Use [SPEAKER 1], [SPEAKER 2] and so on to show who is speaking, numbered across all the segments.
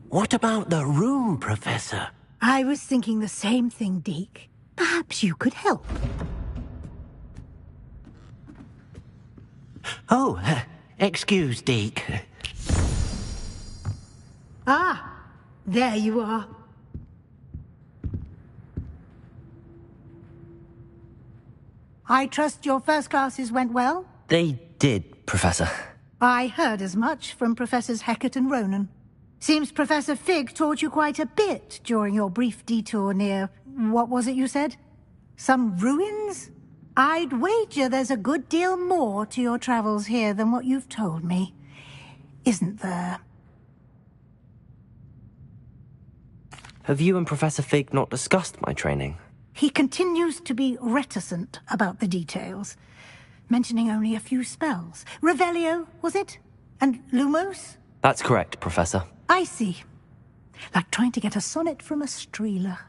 [SPEAKER 1] What about the room, Professor?
[SPEAKER 2] I was thinking the same thing, Deke. Perhaps you could help.
[SPEAKER 1] Oh, excuse, Deke.
[SPEAKER 2] Ah, there you are. I trust your first classes went well?
[SPEAKER 3] They did, Professor.
[SPEAKER 2] I heard as much from Professors Hecat and Ronan. Seems Professor Fig taught you quite a bit during your brief detour near... what was it you said? Some ruins? I'd wager there's a good deal more to your travels here than what you've told me. Isn't there?
[SPEAKER 3] Have you and Professor Fig not discussed my training?
[SPEAKER 2] He continues to be reticent about the details, mentioning only a few spells. Revelio, was it? And Lumos?
[SPEAKER 3] That's correct, Professor.
[SPEAKER 2] I see. Like trying to get a sonnet from a streeler.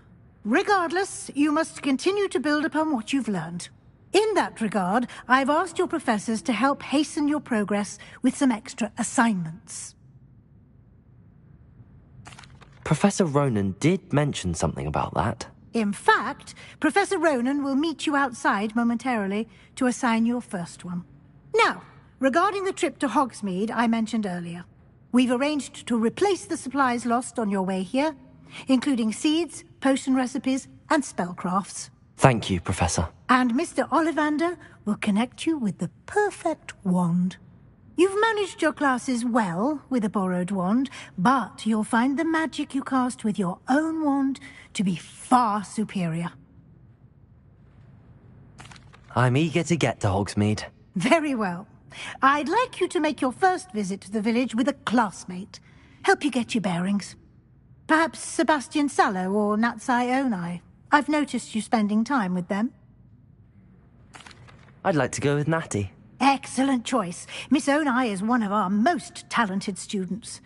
[SPEAKER 2] Regardless, you must continue to build upon what you've learned. In that regard, I've asked your professors to help hasten your progress with some extra assignments.
[SPEAKER 3] Professor Ronan did mention something about that.
[SPEAKER 2] In fact, Professor Ronan will meet you outside momentarily to assign your first one. Now, regarding the trip to Hogsmeade I mentioned earlier, we've arranged to replace the supplies lost on your way here, including seeds, potion recipes, and spellcrafts.
[SPEAKER 3] Thank you, Professor.
[SPEAKER 2] And Mr. Ollivander will connect you with the perfect wand. You've managed your classes well with a borrowed wand, but you'll find the magic you cast with your own wand to be far superior.
[SPEAKER 3] I'm eager to get to Hogsmeade.
[SPEAKER 2] Very well. I'd like you to make your first visit to the village with a classmate. Help you get your bearings. Perhaps Sebastian Sallow or Natsai Onai. I've noticed you spending time with them.
[SPEAKER 3] I'd like to go with Natty.
[SPEAKER 2] Excellent choice. Miss Onai is one of our most talented students.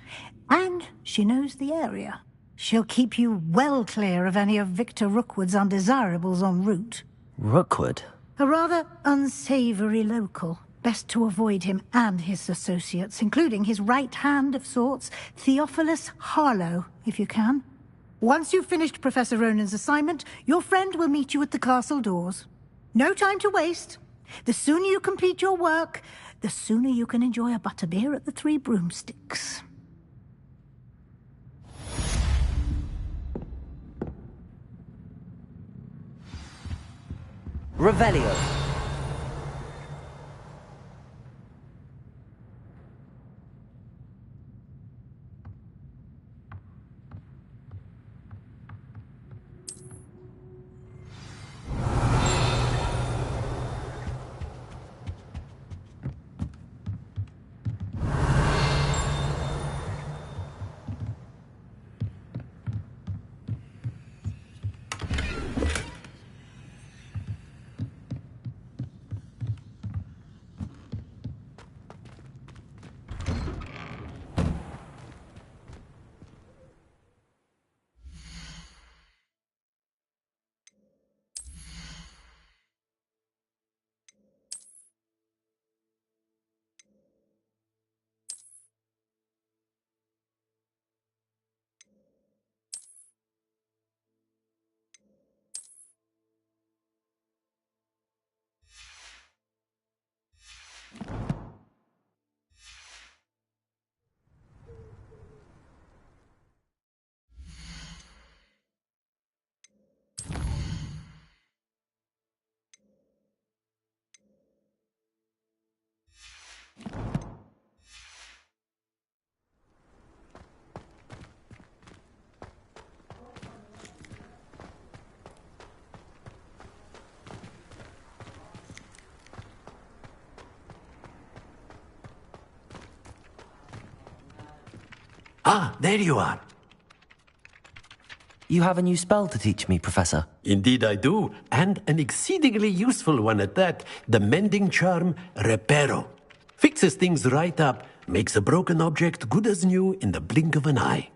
[SPEAKER 2] And she knows the area. She'll keep you well clear of any of Victor Rookwood's undesirables en route.
[SPEAKER 3] Rookwood?
[SPEAKER 2] A rather unsavory local. Best to avoid him and his associates, including his right hand of sorts, Theophilus Harlow, if you can. Once you've finished Professor Ronan's assignment, your friend will meet you at the castle doors. No time to waste. The sooner you complete your work, the sooner you can enjoy a butterbeer at the Three Broomsticks.
[SPEAKER 3] Revelio.
[SPEAKER 1] Ah, there you are.
[SPEAKER 3] You have a new spell to teach me, Professor.
[SPEAKER 1] Indeed I do, and an exceedingly useful one at that. The mending charm, Reparo. Fixes things right up, makes a broken object good as new in the blink of an eye.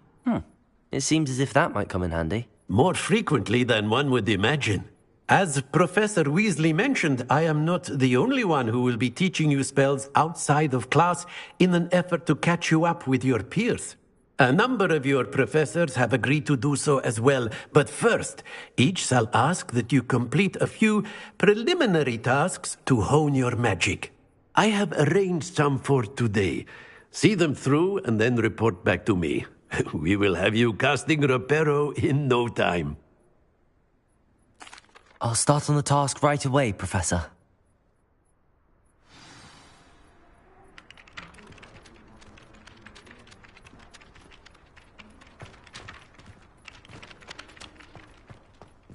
[SPEAKER 3] It seems as if that might come in handy.
[SPEAKER 1] More frequently than one would imagine. As Professor Weasley mentioned, I am not the only one who will be teaching you spells outside of class in an effort to catch you up with your peers. A number of your professors have agreed to do so as well, but first, each shall ask that you complete a few preliminary tasks to hone your magic. I have arranged some for today. See them through and then report back to me. We will have you casting Reparo in no time.
[SPEAKER 3] I'll start on the task right away, Professor.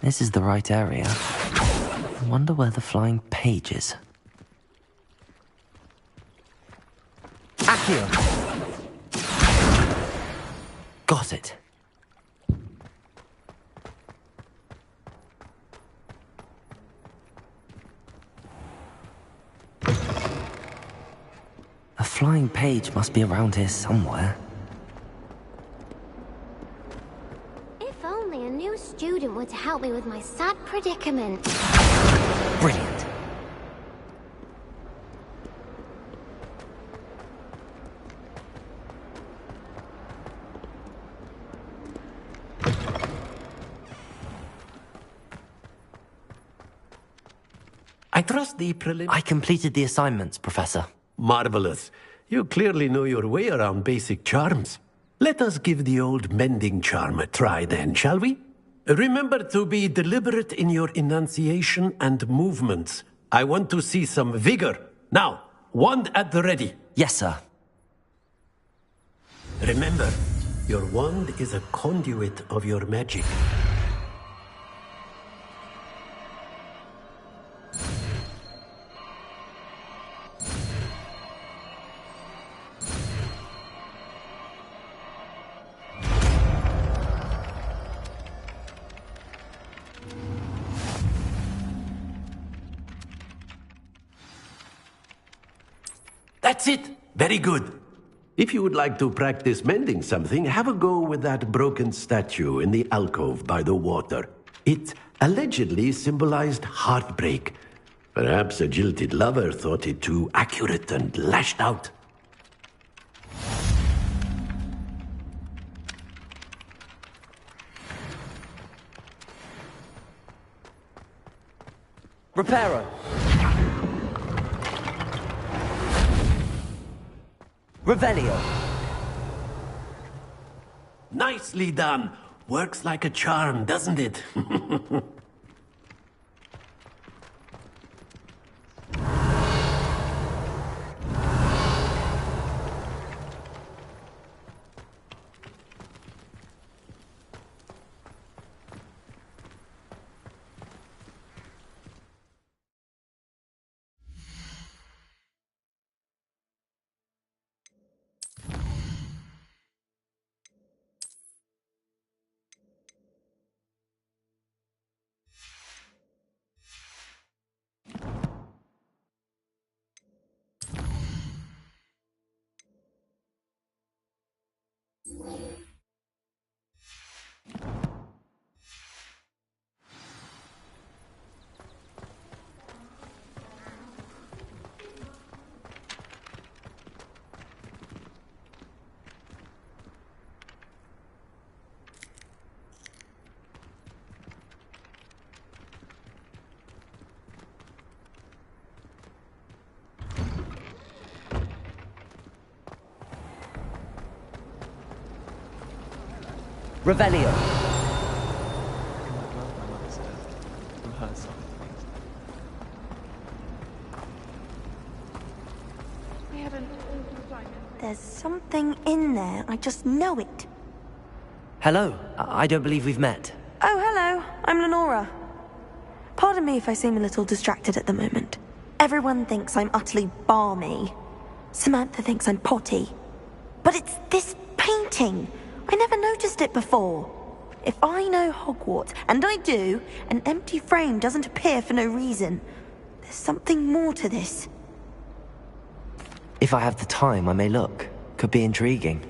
[SPEAKER 3] This is the right area. I wonder where the flying page is. Accio! Got it. A flying page must be around here somewhere.
[SPEAKER 4] If only a new student were to help me with my sad predicament.
[SPEAKER 3] Brilliant.
[SPEAKER 1] I trust the
[SPEAKER 3] I completed the assignments, Professor.
[SPEAKER 1] Marvelous. You clearly know your way around basic charms. Let us give the old mending charm a try then, shall we? Remember to be deliberate in your enunciation and movements. I want to see some vigor. Now, wand at the ready.
[SPEAKER 3] Yes, sir.
[SPEAKER 1] Remember, your wand is a conduit of your magic. That's it! Very good. If you would like to practice mending something, have a go with that broken statue in the alcove by the water. It allegedly symbolized heartbreak. Perhaps a jilted lover thought it too accurate and lashed out.
[SPEAKER 3] Reparo! Revelio!
[SPEAKER 1] Nicely done. Works like a charm, doesn't it?
[SPEAKER 3] Revelio!
[SPEAKER 5] There's something in there. I just know it.
[SPEAKER 3] Hello. I don't believe we've met.
[SPEAKER 5] Oh, hello. I'm Lenora. Pardon me if I seem a little distracted at the moment. Everyone thinks I'm utterly balmy. Samantha thinks I'm potty. But it's this painting. I never noticed it before. If I know Hogwarts, and I do, an empty frame doesn't appear for no reason. There's something more to this.
[SPEAKER 3] If I have the time, I may look. Could be intriguing.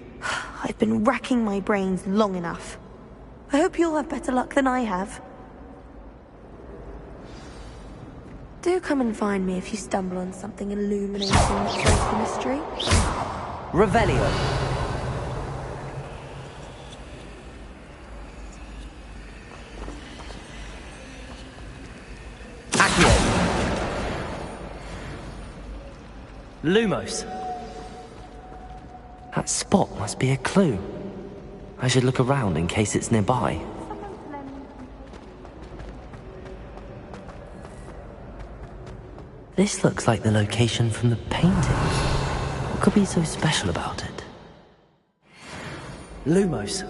[SPEAKER 5] I've been racking my brains long enough. I hope you'll have better luck than I have. Do come and find me if you stumble on something illuminating the mystery.
[SPEAKER 3] Revelio! Lumos. That spot must be a clue. I should look around in case it's nearby. This looks like the location from the painting. What could be so special about it? Lumos.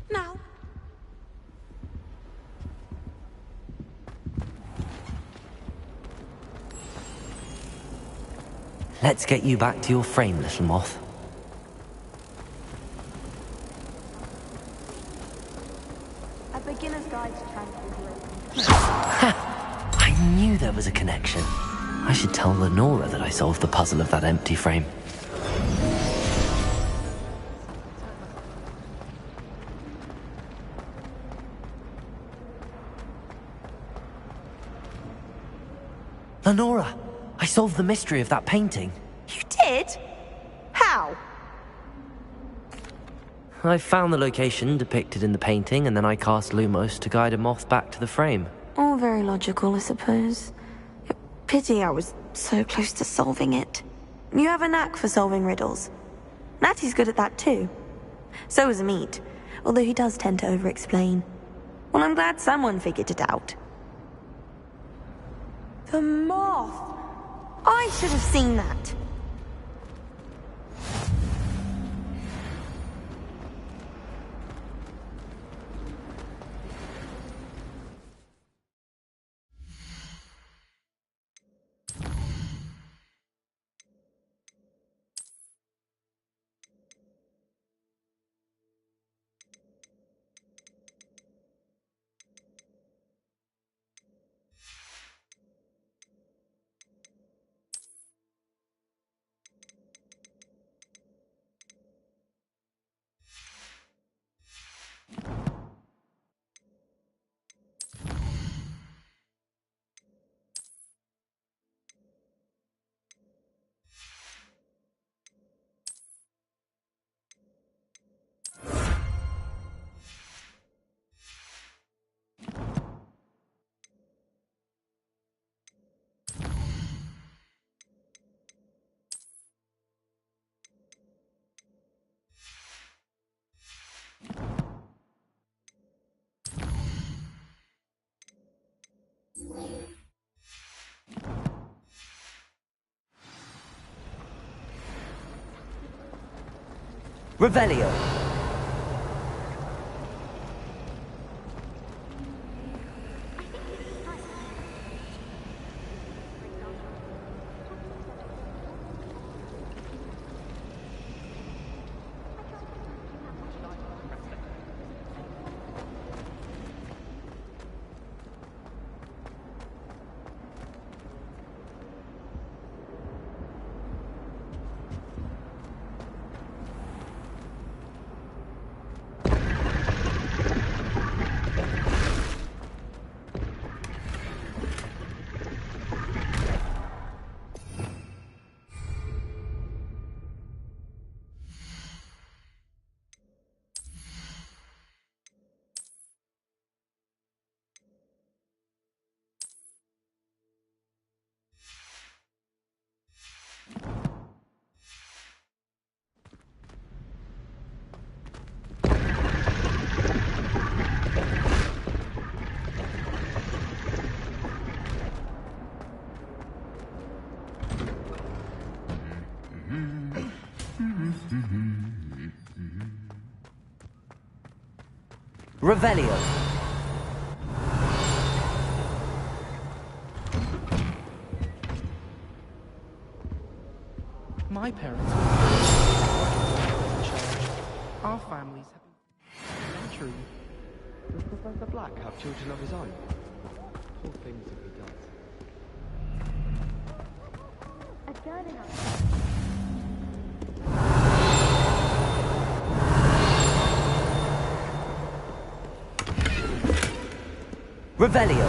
[SPEAKER 5] Now.
[SPEAKER 3] Let's get you back to your frame, little moth.
[SPEAKER 5] A beginner's guide to transfiguration.
[SPEAKER 3] I knew there was a connection. I should tell Lenora that I solved the puzzle of that empty frame. Lenora, I solved the mystery of that painting.
[SPEAKER 5] You did? How?
[SPEAKER 3] I found the location depicted in the painting, and then I cast Lumos to guide a moth back to the frame.
[SPEAKER 5] All very logical, I suppose. Pity I was so close to solving it. You have a knack for solving riddles. Natty's good at that too. So is Meat, although he does tend to over-explain. Well, I'm glad someone figured it out. The moth! I should have seen that.
[SPEAKER 3] Revelio. Revelio.
[SPEAKER 6] My parents were church. Our families have been centuries. Does Professor Black have children of his own? Poor things if he does.
[SPEAKER 4] A gun in our...
[SPEAKER 3] Revelio.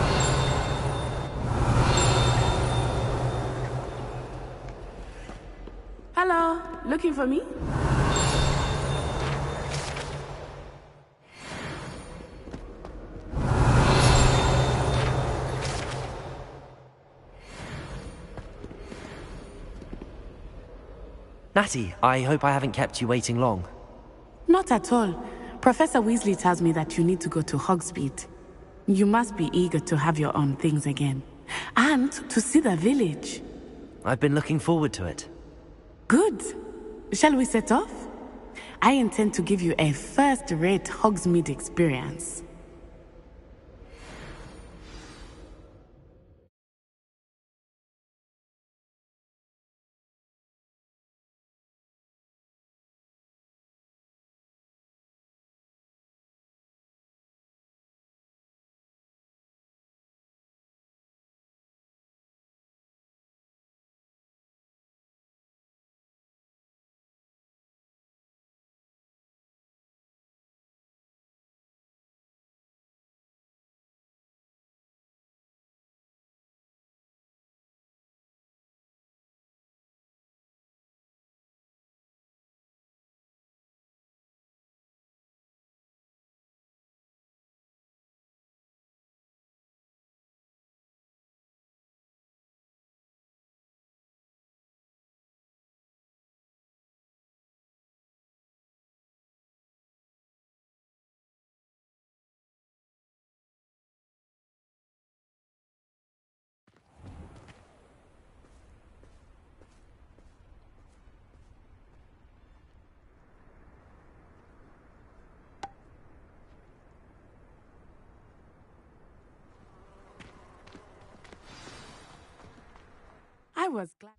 [SPEAKER 7] Hello, looking for me?
[SPEAKER 3] Natty, I hope I haven't kept you waiting long.
[SPEAKER 7] Not at all. Professor Weasley tells me that you need to go to Hogsmeade. You must be eager to have your own things again. And to see the village.
[SPEAKER 3] I've been looking forward to it.
[SPEAKER 7] Good. Shall we set off? I intend to give you a first-rate Hogsmeade experience. I was glad.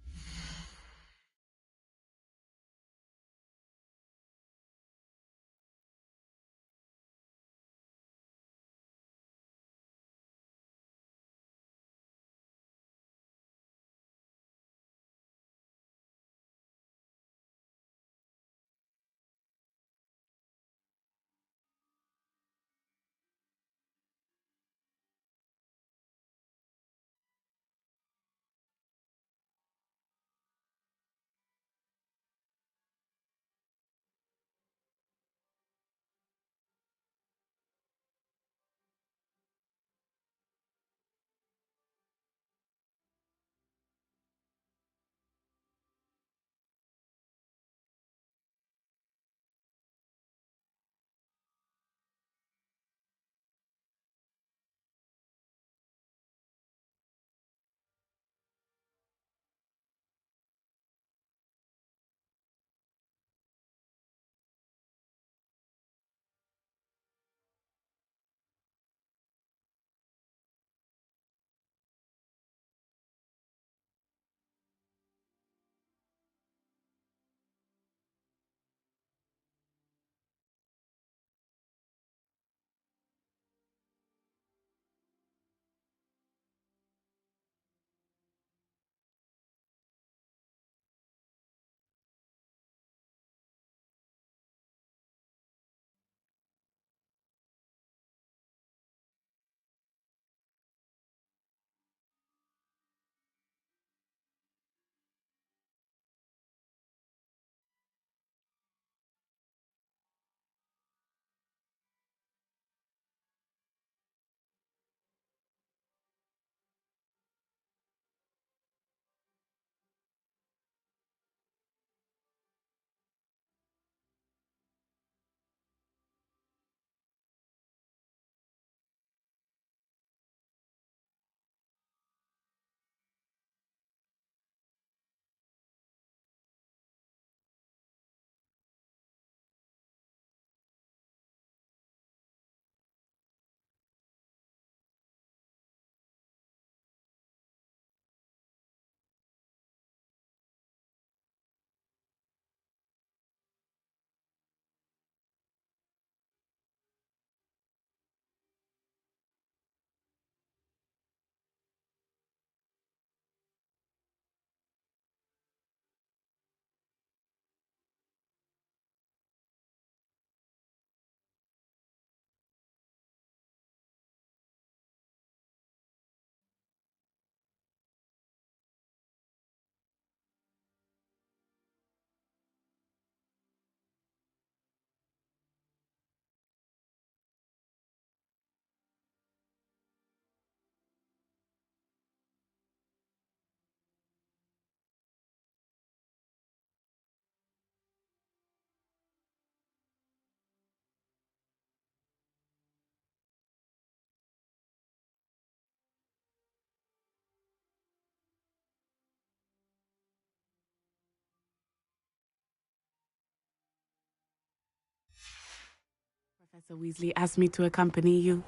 [SPEAKER 7] Professor Weasley asked me to accompany you.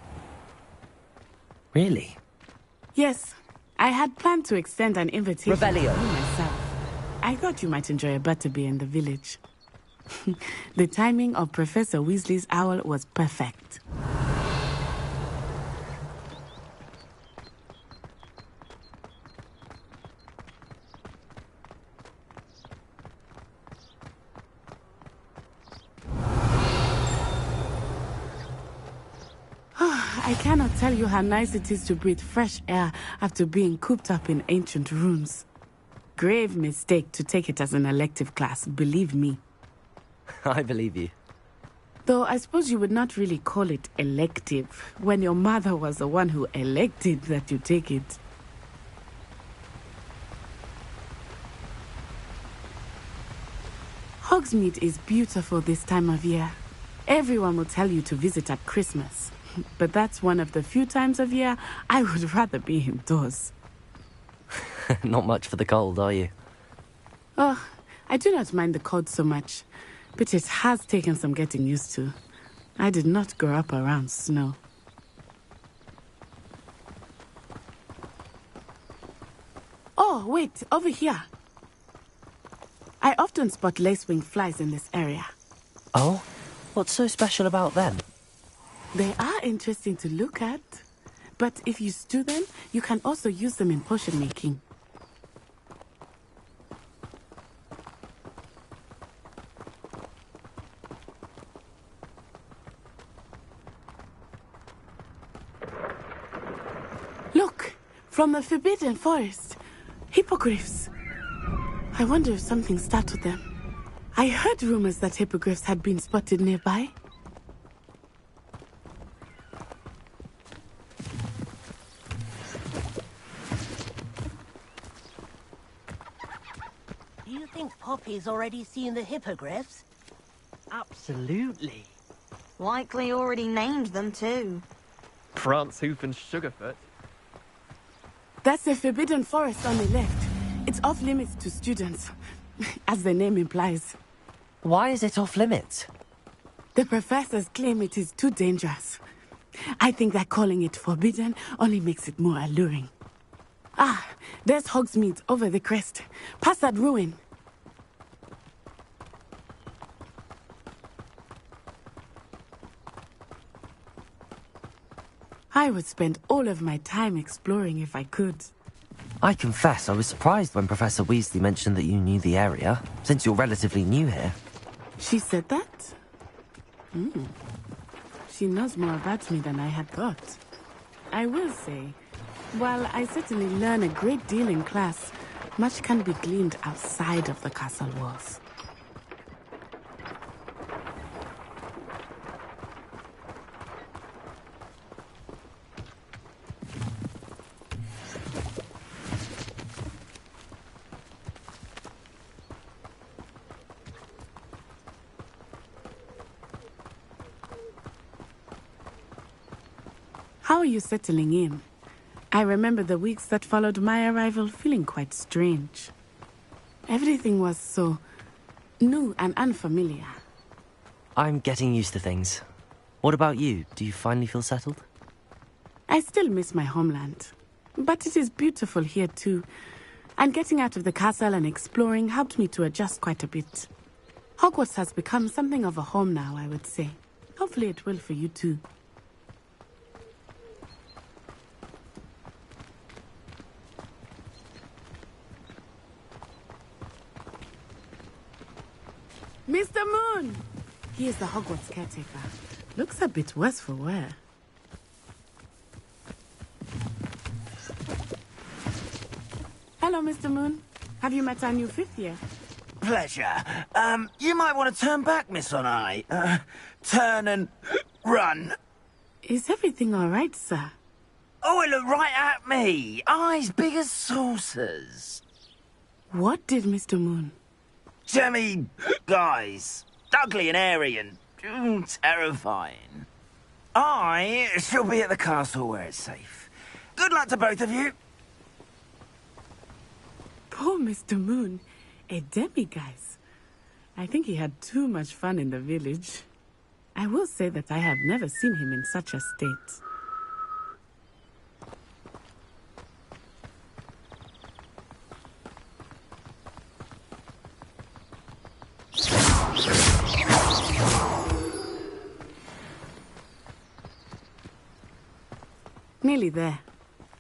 [SPEAKER 3] Really?
[SPEAKER 7] Yes, I had planned to extend an invitation
[SPEAKER 3] Revelio.
[SPEAKER 7] to you myself. I thought you might enjoy a butterbeer in the village. The timing of Professor Weasley's owl was perfect. I cannot tell you how nice it is to breathe fresh air after being cooped up in ancient rooms. Grave mistake to take it as an elective class, believe me.
[SPEAKER 3] I believe you.
[SPEAKER 7] Though I suppose you would not really call it elective when your mother was the one who elected that you take it. Hogsmeade is beautiful this time of year. Everyone will tell you to visit at Christmas. But that's one of the few times of year I would rather be indoors.
[SPEAKER 3] Not much for the cold, are you?
[SPEAKER 7] Oh, I do not mind the cold so much, but it has taken some getting used to. I did not grow up around snow. Oh, wait, over here. I often spot lacewing flies in this area.
[SPEAKER 3] Oh? What's so special about them?
[SPEAKER 7] They are interesting to look at, but if you stew them, you can also use them in potion making. Look, from the Forbidden Forest, hippogriffs. I wonder if something startled them. I heard rumors that hippogriffs had been spotted nearby.
[SPEAKER 8] Do you think Poppy's already seen the hippogriffs?
[SPEAKER 6] Absolutely.
[SPEAKER 5] Likely already named them too.
[SPEAKER 6] Prance, Hoof and Sugarfoot.
[SPEAKER 7] That's the Forbidden Forest on the left. It's off limits to students, as the name implies.
[SPEAKER 3] Why is it off limits?
[SPEAKER 7] The professors claim it is too dangerous. I think that calling it forbidden only makes it more alluring. Ah, there's Hogsmeade over the crest. Past that ruin. I would spend all of my time exploring if I could.
[SPEAKER 3] I confess I was surprised when Professor Weasley mentioned that you knew the area, since you're relatively new here.
[SPEAKER 7] She said that? She knows more about me than I had thought. I will say, while I certainly learn a great deal in class, much can be gleaned outside of the castle walls. How are you settling in? I remember the weeks that followed my arrival feeling quite strange. Everything was so new and unfamiliar.
[SPEAKER 3] I'm getting used to things. What about you? Do you finally feel settled?
[SPEAKER 7] I still miss my homeland, but it is beautiful here too. And getting out of the castle and exploring helped me to adjust quite a bit. Hogwarts has become something of a home now, I would say. Hopefully it will for you too. Mr. Moon! He is the Hogwarts caretaker. Looks a bit worse for wear. Hello, Mr. Moon. Have you met our new fifth year?
[SPEAKER 9] Pleasure. You might want to turn back, Miss Onai. Turn and run.
[SPEAKER 7] Is everything all right, sir?
[SPEAKER 9] Oh, it looked right at me. Eyes big as saucers.
[SPEAKER 7] What did Mr. Moon?
[SPEAKER 9] Jemmy guys. Ugly and airy and terrifying. I shall be at the castle where it's safe. Good luck to both of you.
[SPEAKER 7] Poor Mr. Moon. A demiguise. I think he had too much fun in the village. I will say that I have never seen him in such a state. Nearly there.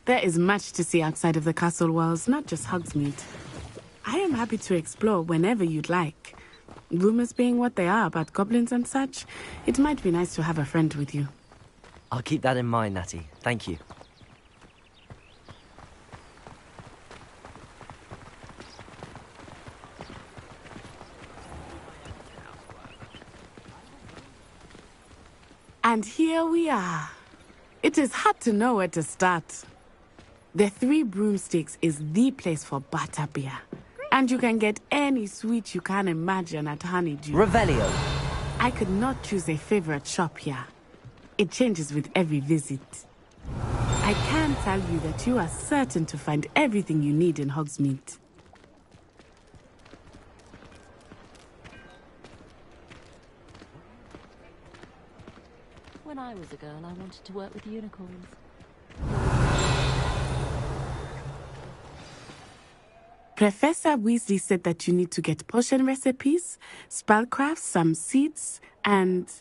[SPEAKER 7] There is much to see outside of the castle walls, not just Hogsmeade. I am happy to explore whenever you'd like. Rumors being what they are about goblins and such, it might be nice to have a friend with you.
[SPEAKER 3] I'll keep that in mind, Natty. Thank you.
[SPEAKER 7] And here we are. It is hard to know where to start. The Three Broomsticks is the place for butterbeer. And you can get any sweet you can imagine at Honeydew.
[SPEAKER 3] Revelio.
[SPEAKER 7] I could not choose a favorite shop here. It changes with every visit. I can tell you that you are certain to find everything you need in Hogsmeade.
[SPEAKER 10] When I was a girl, I wanted to work with unicorns.
[SPEAKER 7] Professor Weasley said that you need to get potion recipes, spellcrafts, some seeds, and...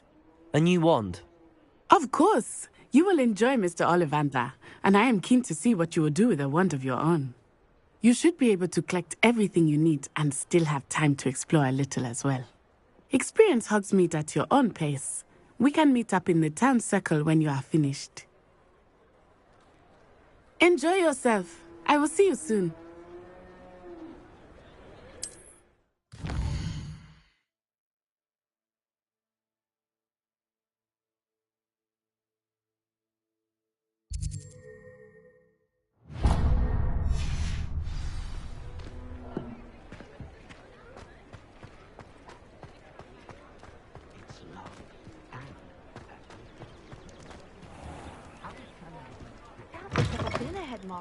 [SPEAKER 3] A new wand.
[SPEAKER 7] Of course! You will enjoy Mr. Ollivander, and I am keen to see what you will do with a wand of your own. You should be able to collect everything you need and still have time to explore a little as well. Experience Hogsmeade at your own pace. We can meet up in the town circle when you are finished. Enjoy yourself. I will see you soon.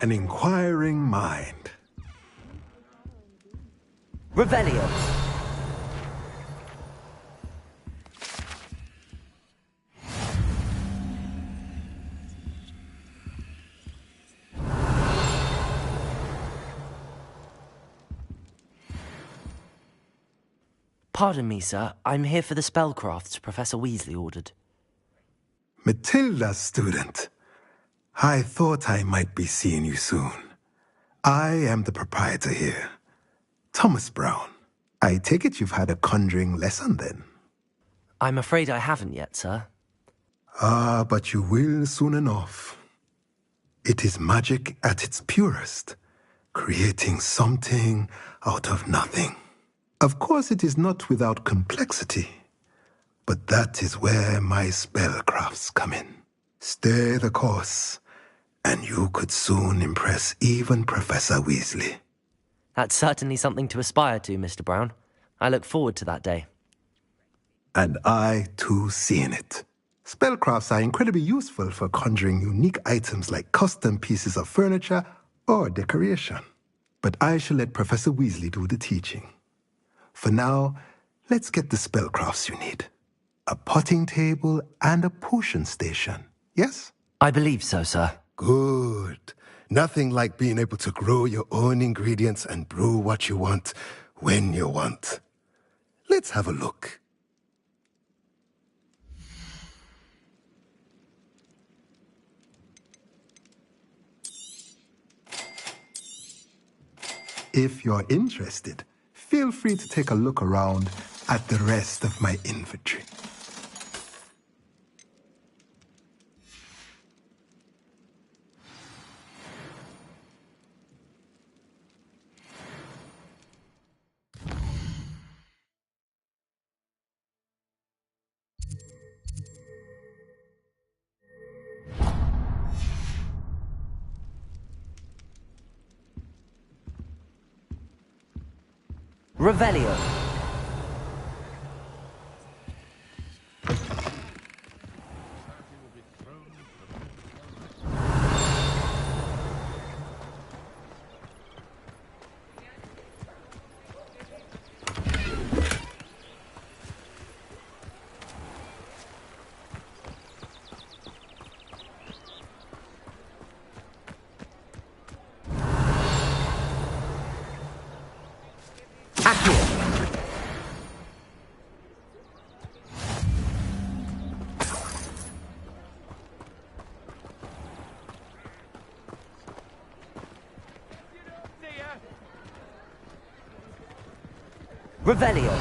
[SPEAKER 11] An inquiring mind.
[SPEAKER 3] Revelio. Pardon me, sir. I'm here for the spellcrafts Professor Weasley ordered.
[SPEAKER 11] Matilda's student. I thought I might be seeing you soon. I am the proprietor here, Thomas Brown. I take it you've had a conjuring lesson then?
[SPEAKER 3] I'm afraid I haven't yet, sir.
[SPEAKER 11] Ah, but you will soon enough. It is magic at its purest, creating something out of nothing. Of course, it is not without complexity, but that is where my spellcrafts come in. Stay the course, and you could soon impress even Professor Weasley.
[SPEAKER 3] That's certainly something to aspire to, Mr. Brown. I look forward to that day.
[SPEAKER 11] And I, too, seeing it. Spellcrafts are incredibly useful for conjuring unique items like custom pieces of furniture or decoration. But I shall let Professor Weasley do the teaching. For now, let's get the spellcrafts you need. A potting table and a potion station, yes?
[SPEAKER 3] I believe so, sir.
[SPEAKER 11] Good. Nothing like being able to grow your own ingredients and brew what you want when you want. Let's have a look. If you're interested, feel free to take a look around at the rest of my inventory.
[SPEAKER 3] Revelio. Accurate. Revelio.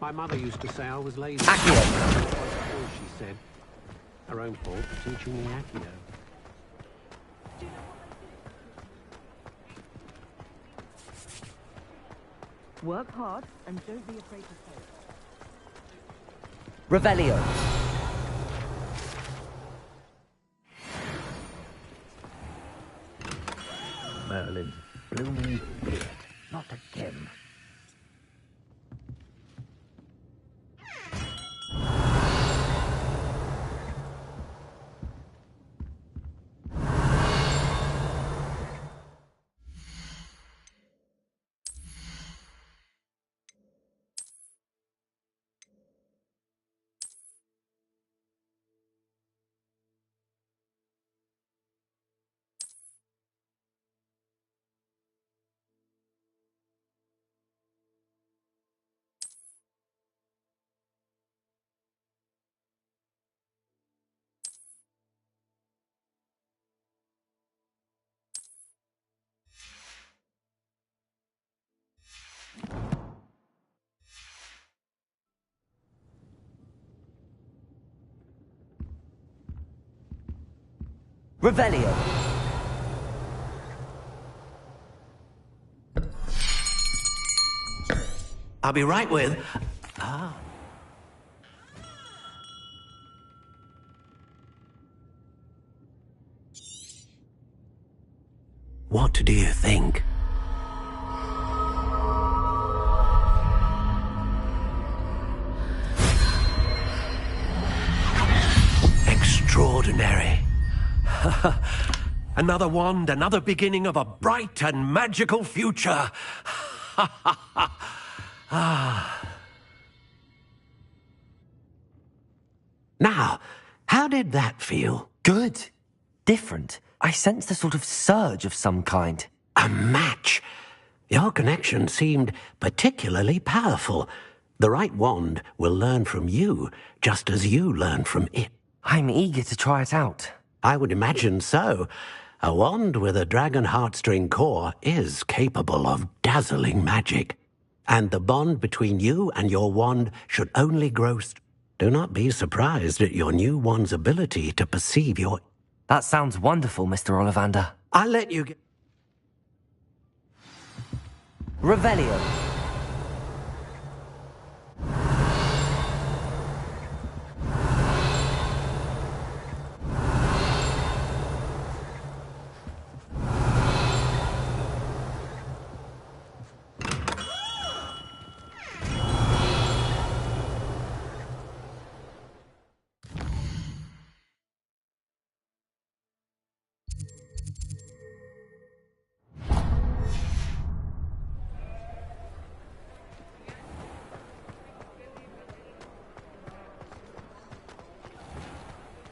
[SPEAKER 12] My mother used to say I was lazy.
[SPEAKER 3] Accio.
[SPEAKER 12] She said. Her own fault for teaching me Accio.
[SPEAKER 10] Work hard and don't be afraid to fail.
[SPEAKER 3] Revelio.
[SPEAKER 13] Merlin, blooming beard. Not again.
[SPEAKER 3] Revelio.
[SPEAKER 1] I'll be right with... What do you think? Extraordinary. Another wand, another beginning of a bright and magical future. Now, how did that feel?
[SPEAKER 3] Good. Different. I sensed a sort of surge of some kind.
[SPEAKER 1] A match. Your connection seemed particularly powerful. The right wand will learn from you, just as you learn from it.
[SPEAKER 3] I'm eager to try it out.
[SPEAKER 1] I would imagine so. A wand with a dragon heartstring core is capable of dazzling magic. And the bond between you and your wand should only grow. Do not be surprised at your new wand's ability to perceive your...
[SPEAKER 3] That sounds wonderful, Mr. Ollivander.
[SPEAKER 1] I'll let you get...
[SPEAKER 3] Revelio.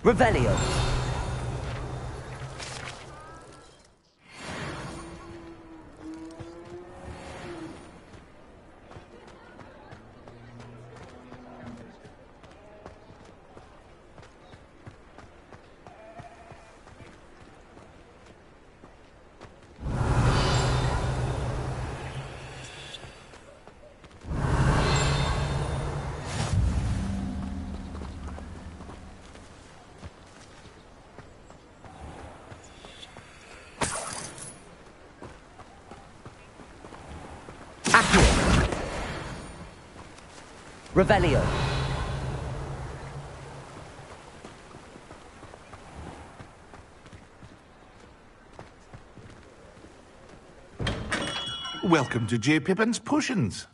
[SPEAKER 3] Revelio. Revelio.
[SPEAKER 14] Welcome to J. Pippin's Potions.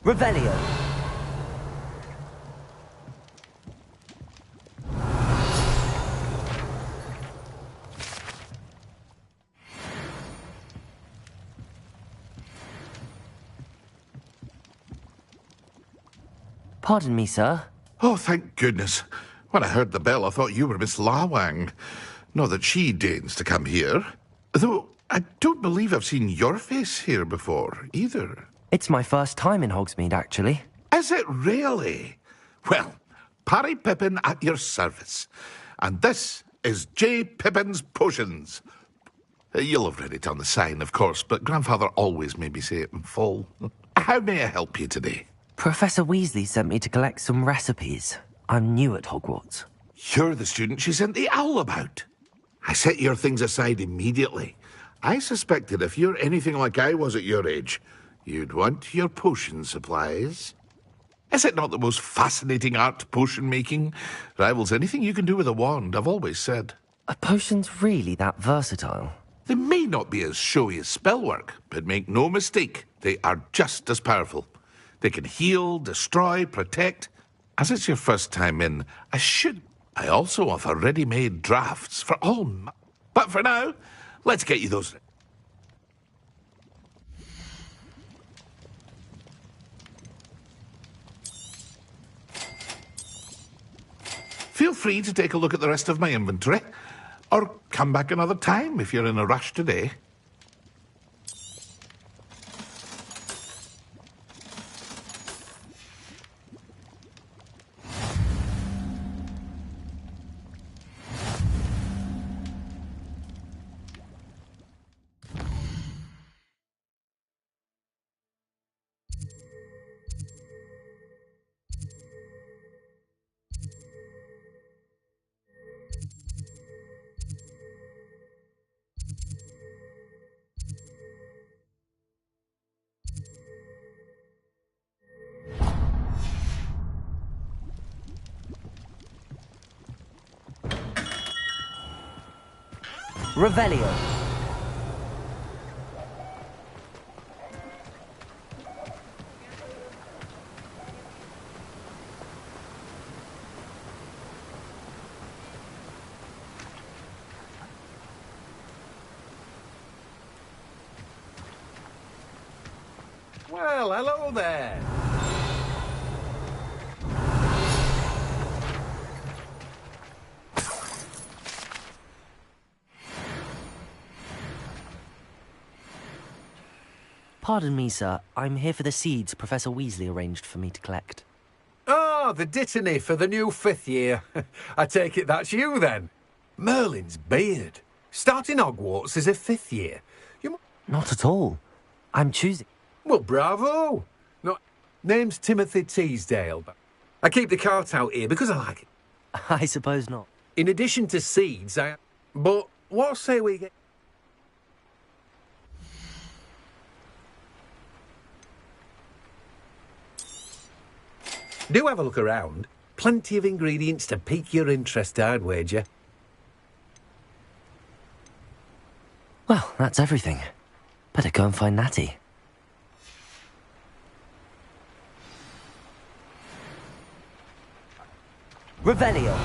[SPEAKER 3] Revelio. Pardon me, sir.
[SPEAKER 14] Oh, thank goodness. When I heard the bell, I thought you were Miss Lawang. Not that she deigns to come here. Though, I don't believe I've seen your face here before, either.
[SPEAKER 3] It's my first time in Hogsmeade, actually.
[SPEAKER 14] Is it really? Well, Parry Pippin at your service. And this is J. Pippin's Potions. You'll have read it on the sign, of course, but Grandfather always made me say it in full. How may I help you today?
[SPEAKER 3] Professor Weasley sent me to collect some recipes. I'm new at Hogwarts.
[SPEAKER 14] You're the student she sent the owl about. I set your things aside immediately. I suspected if you're anything like I was at your age, you'd want your potion supplies. Is it not the most fascinating art, potion making? Rivals anything you can do with a wand, I've always said.
[SPEAKER 3] Are potions really that versatile?
[SPEAKER 14] They may not be as showy as spellwork, but make no mistake, they are just as powerful. They can heal, destroy, protect. As it's your first time in, I also offer ready-made drafts for all. But for now, let's get you those. Feel free to take a look at the rest of my inventory, or come back another time if you're in a rush today.
[SPEAKER 3] Revelio.
[SPEAKER 15] Well, hello there.
[SPEAKER 3] Pardon me, sir. I'm here for the seeds Professor Weasley arranged for me to collect.
[SPEAKER 15] Ah, the dittany for the new 5th year. I take it that's you, then. Merlin's beard. Starting Hogwarts as a 5th year.
[SPEAKER 3] Not at all. I'm choosing...
[SPEAKER 15] Well, bravo. Name's Timothy Teasdale. I keep the cart out here because I like it.
[SPEAKER 3] I suppose not.
[SPEAKER 15] In addition to seeds, But what say we get... Do have a look around. Plenty of ingredients to pique your interest, I'd wager.
[SPEAKER 3] Well, that's everything. Better go and find Natty. Revelio.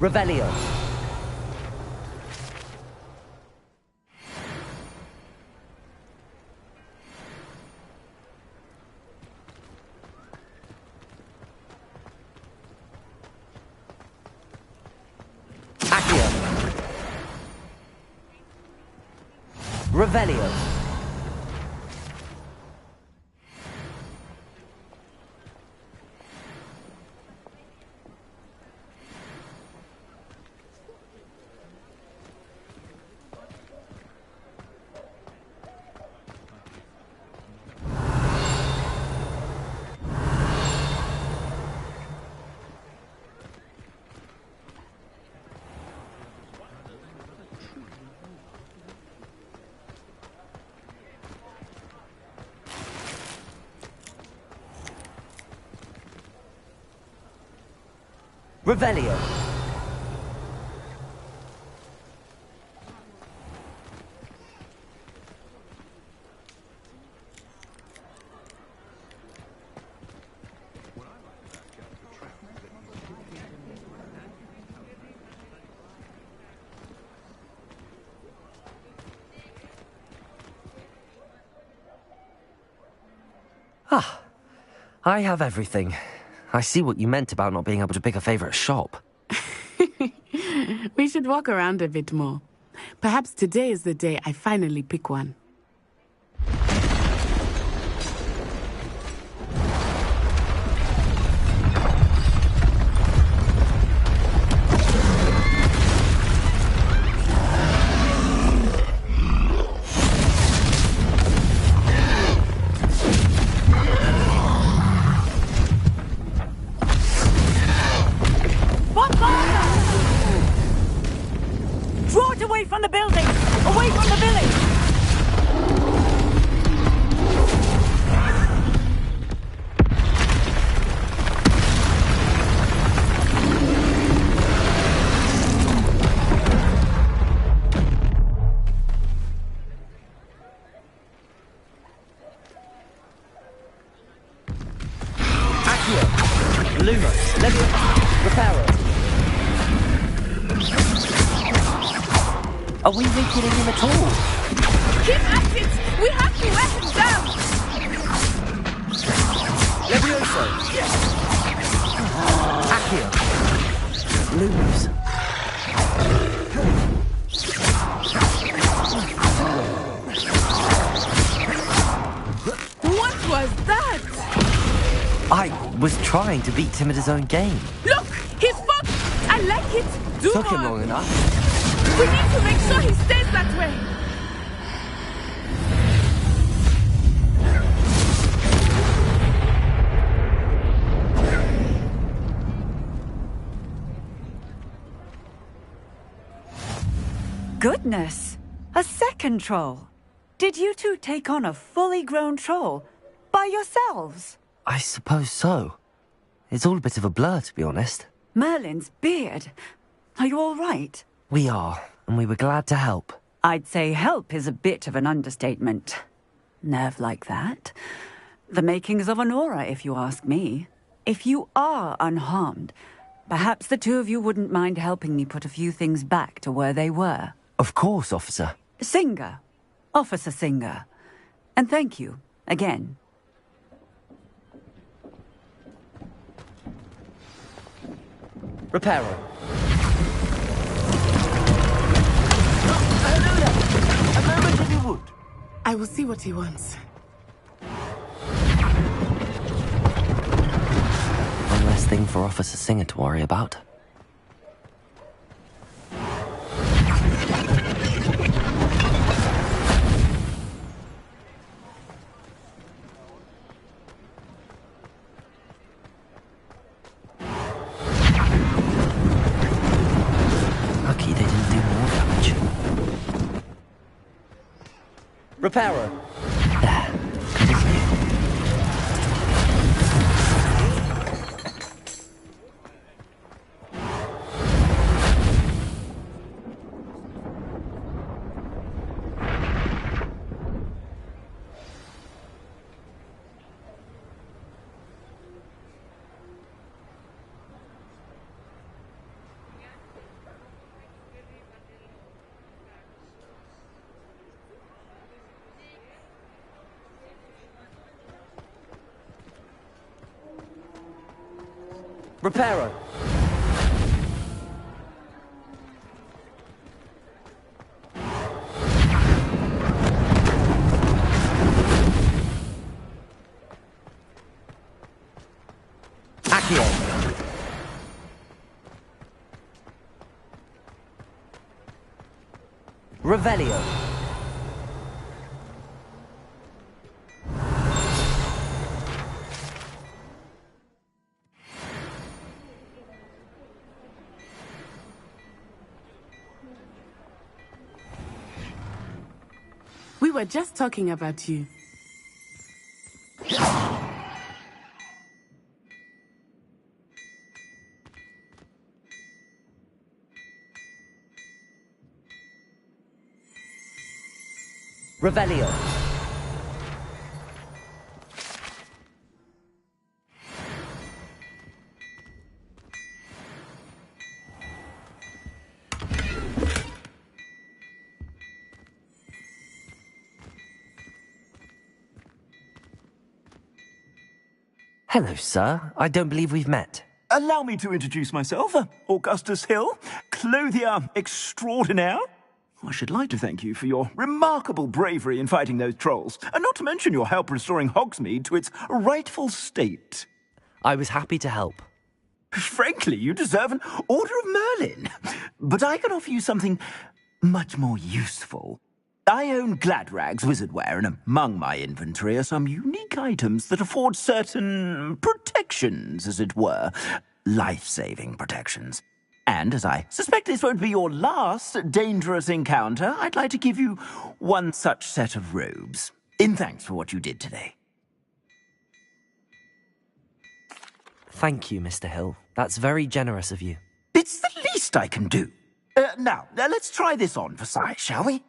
[SPEAKER 3] Revelio. Accio. Revelio. Revelio. Ah, I have everything. I see what you meant about not being able to pick a favorite shop.
[SPEAKER 7] We should walk around a bit more. Perhaps today is the day I finally pick one.
[SPEAKER 16] Draw it away from the building! Away from the village!
[SPEAKER 3] Accio. Lumos. Levio. Reparo. Are we weakening him at all?
[SPEAKER 17] Keep at it! We have to wear him down!
[SPEAKER 3] Levioso! Accio! Lumos!
[SPEAKER 17] What was that?
[SPEAKER 3] I was trying to beat him at his own game.
[SPEAKER 17] Look! He's fucked! I like it! Do
[SPEAKER 3] Took
[SPEAKER 17] more!
[SPEAKER 3] him long enough.
[SPEAKER 17] We need to make sure he stays that way!
[SPEAKER 16] Goodness! A second troll! Did you two take on a fully grown troll? By yourselves?
[SPEAKER 3] I suppose so. It's all a bit of a blur, to be honest.
[SPEAKER 16] Merlin's beard. Are you all right?
[SPEAKER 3] We are, and we were glad to help.
[SPEAKER 16] I'd say help is a bit of an understatement. Nerve like that. The makings of an aura, if you ask me. If you are unharmed, perhaps the two of you wouldn't mind helping me put a few things back to where they were.
[SPEAKER 3] Of course, officer.
[SPEAKER 16] Singer. Officer Singer. And thank you, again.
[SPEAKER 3] Reparo.
[SPEAKER 17] A moment if you would.
[SPEAKER 7] I will see what he wants.
[SPEAKER 3] One less thing for Officer Singer to worry about. Lucky they didn't do more damage. Reparo. There. Good as new. Reparo. Accio. Revelio.
[SPEAKER 7] We were just talking about you.
[SPEAKER 3] Revelio. Hello, sir. I don't believe we've met.
[SPEAKER 18] Allow me to introduce myself, Augustus Hill, clothier extraordinaire. I should like to thank you for your remarkable bravery in fighting those trolls, and not to mention your help restoring Hogsmeade to its rightful state.
[SPEAKER 3] I was happy to help.
[SPEAKER 18] Frankly, you deserve an Order of Merlin. But I can offer you something much more useful. I own Gladrag's wizardware, and among my inventory are some unique items that afford certain protections, as it were. Life-saving protections. And as I suspect this won't be your last dangerous encounter, I'd like to give you one such set of robes, in thanks for what you did today.
[SPEAKER 3] Thank you, Mr. Hill. That's very generous of you.
[SPEAKER 18] It's the least I can do. Now, let's try this on for size, shall we?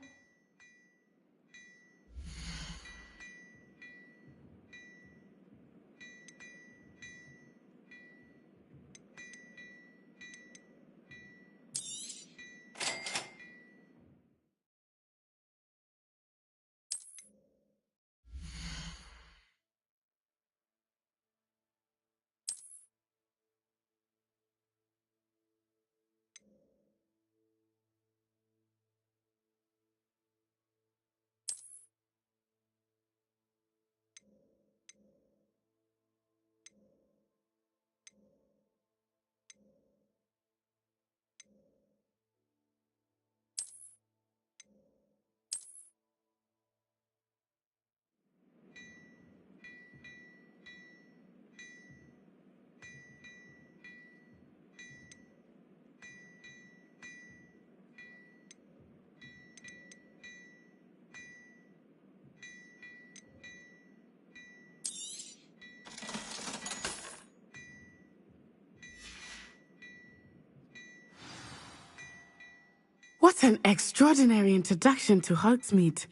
[SPEAKER 7] What an extraordinary introduction to Hogsmeade.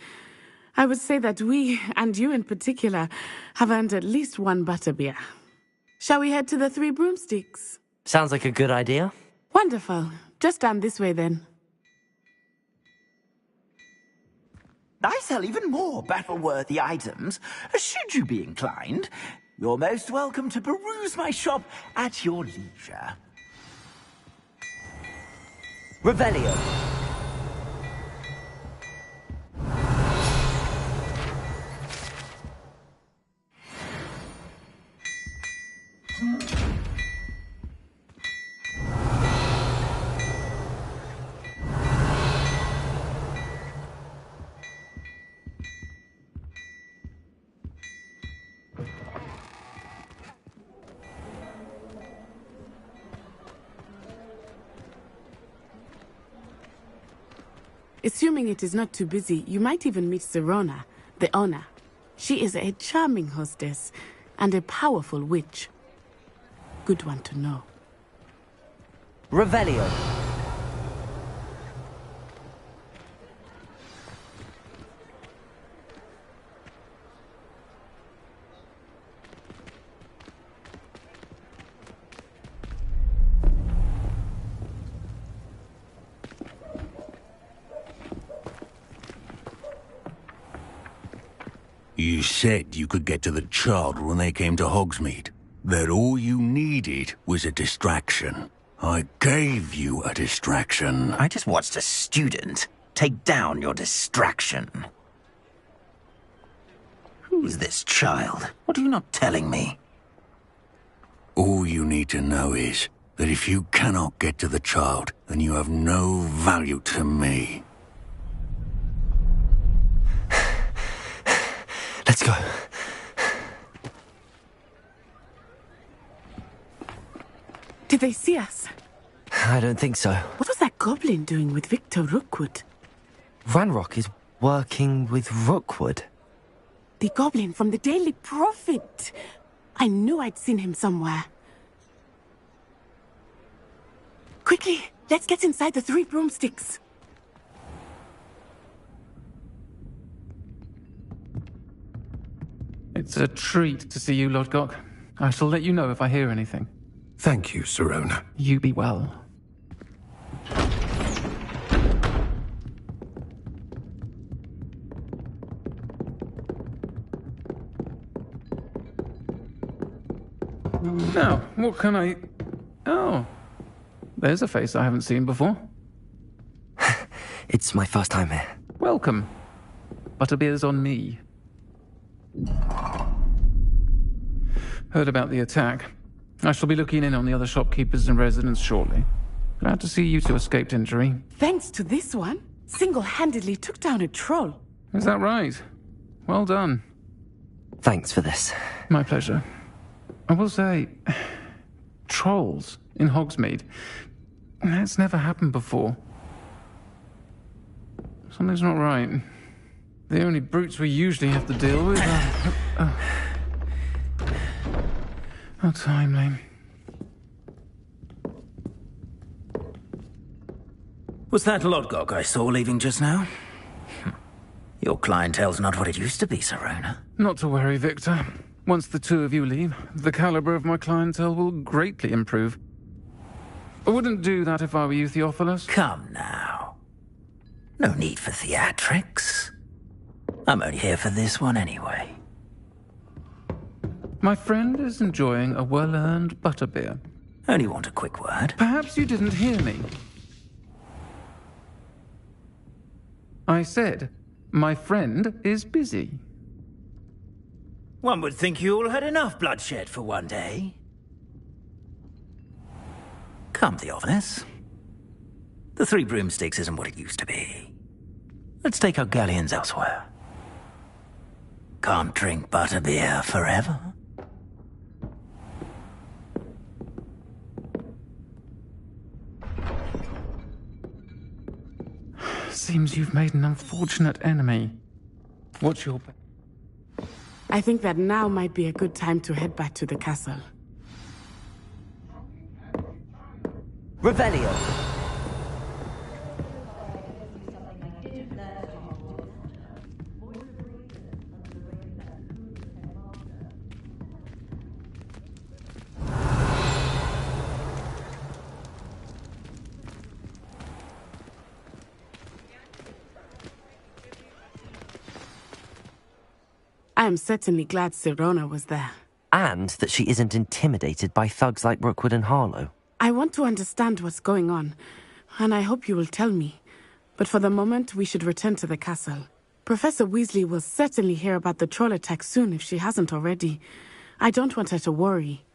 [SPEAKER 7] I would say that we, and you in particular, have earned at least one butterbeer. Shall we head to the Three Broomsticks?
[SPEAKER 3] Sounds like a good idea.
[SPEAKER 7] Wonderful. Just down this way then.
[SPEAKER 18] I sell even more battle-worthy items. Should you be inclined, you're most welcome to peruse my shop at your leisure.
[SPEAKER 3] Revelio.
[SPEAKER 7] Assuming it is not too busy, you might even meet Serona, the owner. She is a charming hostess and a powerful witch. Good one to know.
[SPEAKER 3] Revelio.
[SPEAKER 19] You said you could get to the child when they came to Hogsmeade. That all you needed was a distraction. I gave you a distraction.
[SPEAKER 18] I just watched a student take down your distraction. Who's this child? What are you not telling me?
[SPEAKER 19] All you need to know is that if you cannot get to the child, then you have no value to me.
[SPEAKER 3] Let's go.
[SPEAKER 7] Did they see us?
[SPEAKER 3] I don't think so.
[SPEAKER 7] What was that goblin doing with Victor Rookwood?
[SPEAKER 3] Ranrock is working with Rookwood.
[SPEAKER 7] The goblin from the Daily Prophet. I knew I'd seen him somewhere. Quickly, let's get inside the Three Broomsticks.
[SPEAKER 20] It's a treat to see you, Lodgok. I shall let you know if I hear anything.
[SPEAKER 15] Thank you, Sirona.
[SPEAKER 20] You be well. Now, what can I... Oh, there's a face I haven't seen before.
[SPEAKER 21] It's my first time here.
[SPEAKER 20] Welcome. Butterbeer's on me. Heard about the attack. I shall be looking in on the other shopkeepers and residents shortly. Glad to see you two escaped injury.
[SPEAKER 7] Thanks to this one, single-handedly took down a troll.
[SPEAKER 20] Is that right? Well done.
[SPEAKER 21] Thanks for this.
[SPEAKER 20] My pleasure. I will say, trolls in Hogsmeade. That's never happened before. Something's not right. The only brutes we usually have to deal with are... How timely.
[SPEAKER 9] Was that Lodgok I saw leaving just now? Your clientele's not what it used to be, Sirona.
[SPEAKER 20] Not to worry, Victor. Once the two of you leave, the caliber of my clientele will greatly improve. I wouldn't do that if I were you, Theophilus.
[SPEAKER 9] Come now. No need for theatrics. I'm only here for this one anyway.
[SPEAKER 20] My friend is enjoying a well-earned butterbeer.
[SPEAKER 9] Only want a quick word.
[SPEAKER 20] Perhaps you didn't hear me. I said, my friend is busy.
[SPEAKER 9] One would think you all had enough bloodshed for one day. Come, Theophilus. The Three Broomsticks isn't what it used to be. Let's take our galleons elsewhere. Can't drink butterbeer forever.
[SPEAKER 20] Seems you've made an unfortunate enemy. What's your...
[SPEAKER 7] I think that now might be a good time to head back to the castle.
[SPEAKER 21] Revelio.
[SPEAKER 7] I am certainly glad Sirona was there.
[SPEAKER 21] And that she isn't intimidated by thugs like Rookwood and Harlow.
[SPEAKER 7] I want to understand what's going on, and I hope you will tell me. But for the moment, we should return to the castle. Professor Weasley will certainly hear about the troll attack soon if she hasn't already. I don't want her to worry.